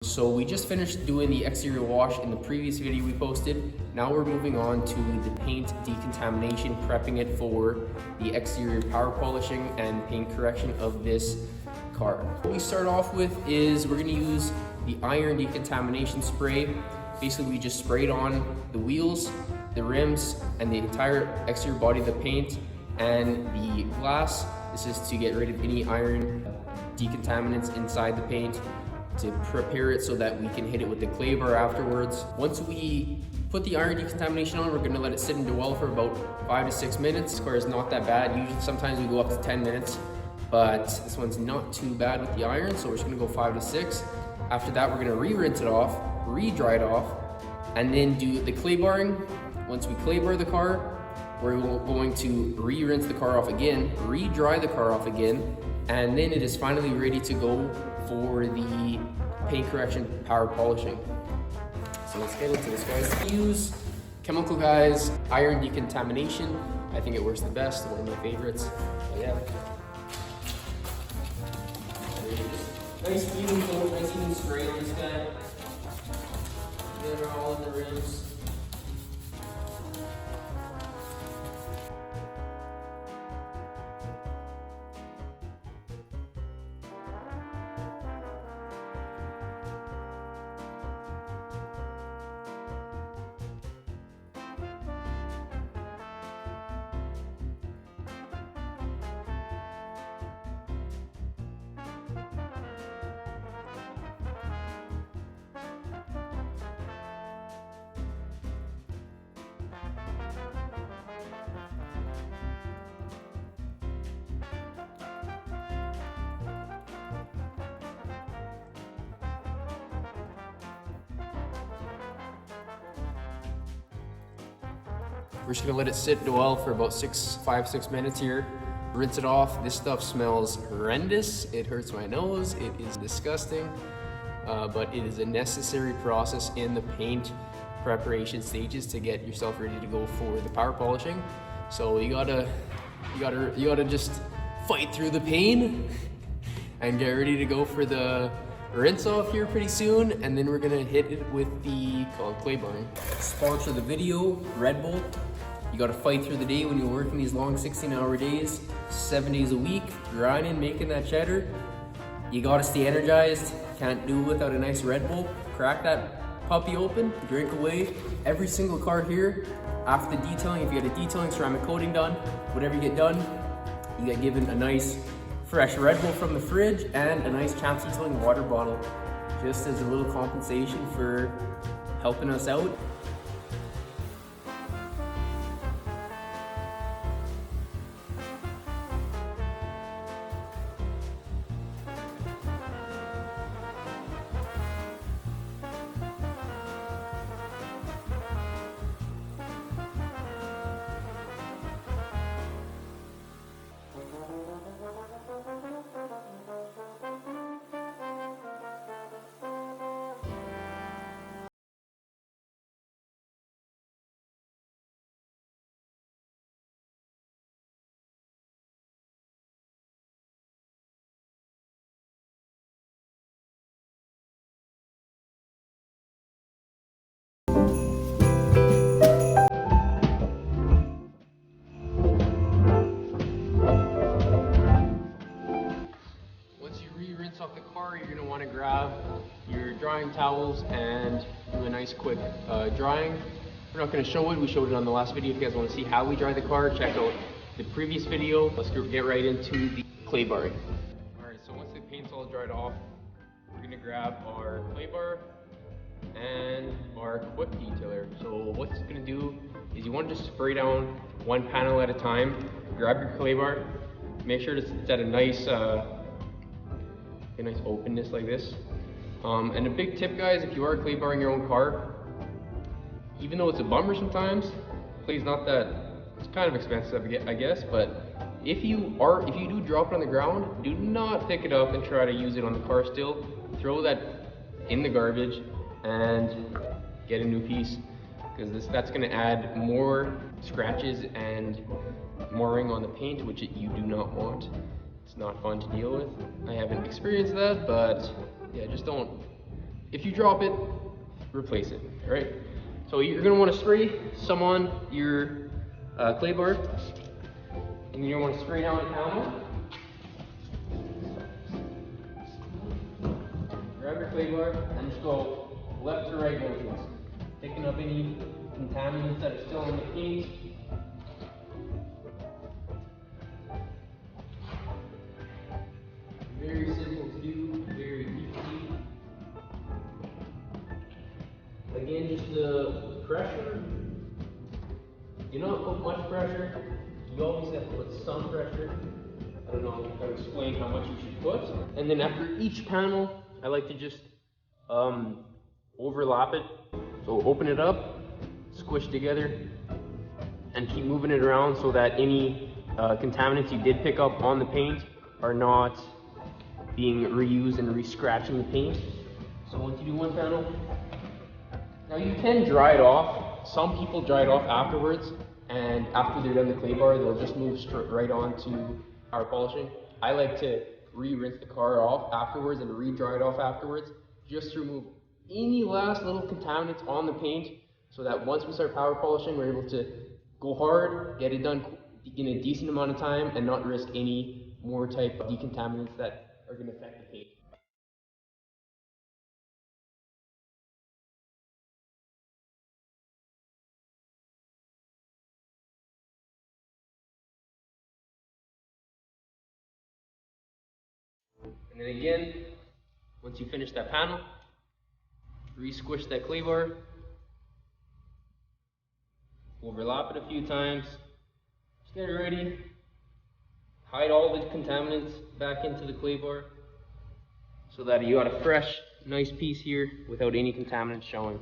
So we just finished doing the exterior wash in the previous video we posted. Now we're moving on to the paint decontamination, prepping it for the exterior power polishing and paint correction of this car. What we start off with is we're gonna use the iron decontamination spray. Basically, we just sprayed on the wheels, the rims, and the entire exterior body of the paint and the glass. This is to get rid of any iron decontaminants inside the paint, to prepare it so that we can hit it with the clay bar afterwards. Once we put the iron decontamination on, we're gonna let it sit and dwell for about 5 to 6 minutes. This car is not that bad. Usually, sometimes we go up to 10 minutes, but this one's not too bad with the iron, so we're just gonna go 5 to 6. After that, we're gonna re-rinse it off, re-dry it off, and then do the clay barring. Once we clay bar the car, we're going to re-rinse the car off again, re-dry the car off again, and then it is finally ready to go for the paint correction power polishing. So let's get into this, guys. Use Chemical Guys iron decontamination. I think it works the best, one of my favorites. But yeah. Nice even coat, nice even spray on this guy. They're all in the rims. We're just gonna let it sit dwell for about 5-6 minutes here. Rinse it off. This stuff smells horrendous. It hurts my nose. It is disgusting, but it is a necessary process in the paint preparation stages to get yourself ready to go for the power polishing. So you gotta just fight through the pain and get ready to go for the rinse off here pretty soon, and then we're gonna hit it with the clay barring. Sponsor the video, Red Bull. You gotta fight through the day when you're working these long 16-hour days, 7 days a week, grinding, making that cheddar. You gotta stay energized. Can't do it without a nice Red Bull. Crack that puppy open, drink away. Every single car here, after the detailing, if you get a detailing, ceramic coating done, whatever you get done, you get given a nice fresh Red Bull from the fridge and a nice Champs Detailing water bottle, just as a little compensation for helping us out. Off the car, you're going to want to grab your drying towels and do a nice quick drying. We're not going to show it, we showed it on the last video. If you guys want to see how we dry the car, check out the previous video. Let's get right into the clay barring. Alright, so once the paint's all dried off, we're going to grab our clay bar and our quick detailer. So what it's going to do is you want to just spray down one panel at a time. Grab your clay bar, make sure it's at a nice openness like this. And a big tip, guys, if you are clay barring your own car, even though it's a bummer sometimes, clay's not that, it's kind of expensive, I guess, but if you do drop it on the ground, do not pick it up and try to use it on the car still. Throw that in the garbage and get a new piece, because that's going to add more scratches and marring on the paint, which you do not want. It's not fun to deal with. I haven't experienced that, but yeah, just don't If you drop it, replace it, all right? So you're gonna wanna spray some on your clay bar, and you're gonna wanna spray down the panel. Grab your clay bar and just go left to right motions, picking up any contaminants that are still in the paint. Very simple to do, very easy. Again, just the pressure. Do not put much pressure. You always have to put some pressure. I don't know if I can explain how much you should put. And then after each panel, I like to just overlap it. So open it up, squish together, and keep moving it around so that any contaminants you did pick up on the paint are not being reused and re-scratching the paint. So once you do one panel, now you can dry it off. Some people dry it off afterwards, and after they're done the clay bar, they'll just move right on to power polishing. I like to re-rinse the car off afterwards and re-dry it off afterwards, just to remove any last little contaminants on the paint, so that once we start power polishing, we're able to go hard, get it done in a decent amount of time, and not risk any more type of decontaminants that are going to affect the paint. And then again, once you finish that panel, re-squish that clay bar, overlap it a few times, just get it ready, hide all the contaminants back into the clay bar so that you got a fresh, nice piece here without any contaminants showing.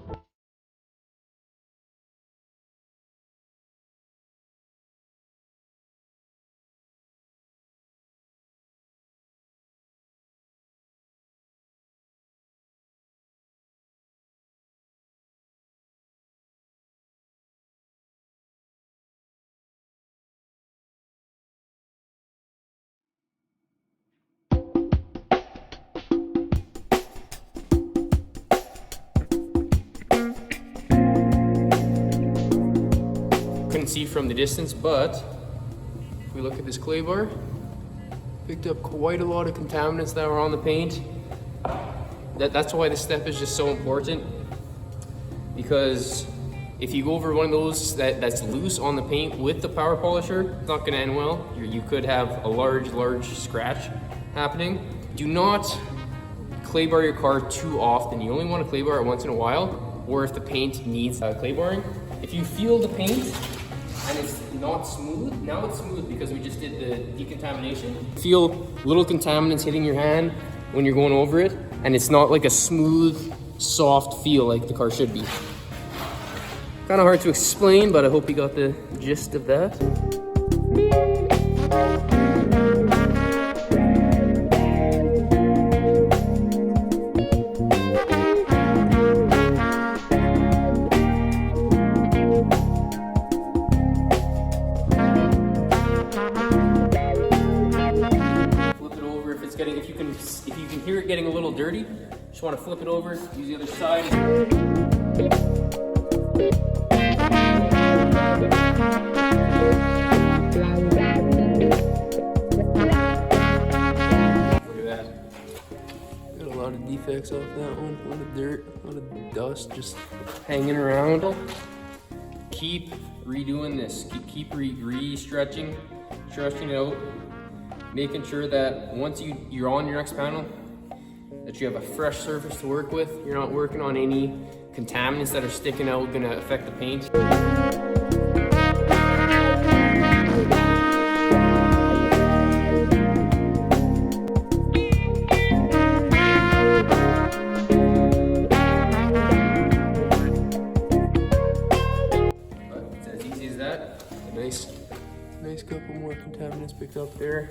Couldn't see from the distance, but if we look at this clay bar, picked up quite a lot of contaminants that were on the paint. That's why this step is just so important, because if you go over one of those that's loose on the paint with the power polisher, it's not going to end well. You could have a large scratch happening. Do not clay bar your car too often. You only want to clay bar it once in a while, or if the paint needs clay barring. If you feel the paint and it's not smooth, now it's smooth because we just did the decontamination. Feel little contaminants hitting your hand when you're going over it, and it's not like a smooth, soft feel like the car should be. Kind of hard to explain, but I hope you got the gist of that. If you can hear it getting a little dirty, just want to flip it over, use the other side. Look at that. Got a lot of defects off that one, a lot of dirt, a lot of dust just hanging around. Keep redoing this, keep stretching it out. Making sure that once you're on your next panel, that you have a fresh surface to work with. You're not working on any contaminants that are sticking out, gonna affect the paint. But it's as easy as that. Nice couple more contaminants picked up there.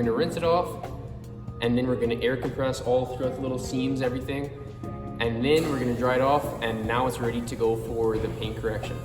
gonna rinse it off, and then we're gonna air compress all throughout the little seams, everything. And then we're gonna dry it off, and now it's ready to go for the paint correction.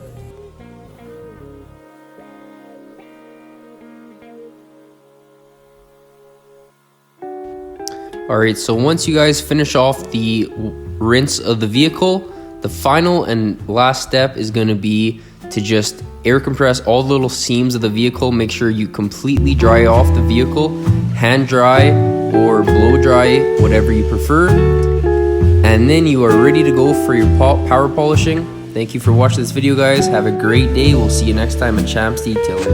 Alright, so once you guys finish off the rinse of the vehicle, the final and last step is going to be to just air compress all the little seams of the vehicle. Make sure you completely dry off the vehicle, hand dry or blow dry, whatever you prefer. And then you are ready to go for your power polishing. Thank you for watching this video, guys. Have a great day. We'll see you next time at Champs Detailing.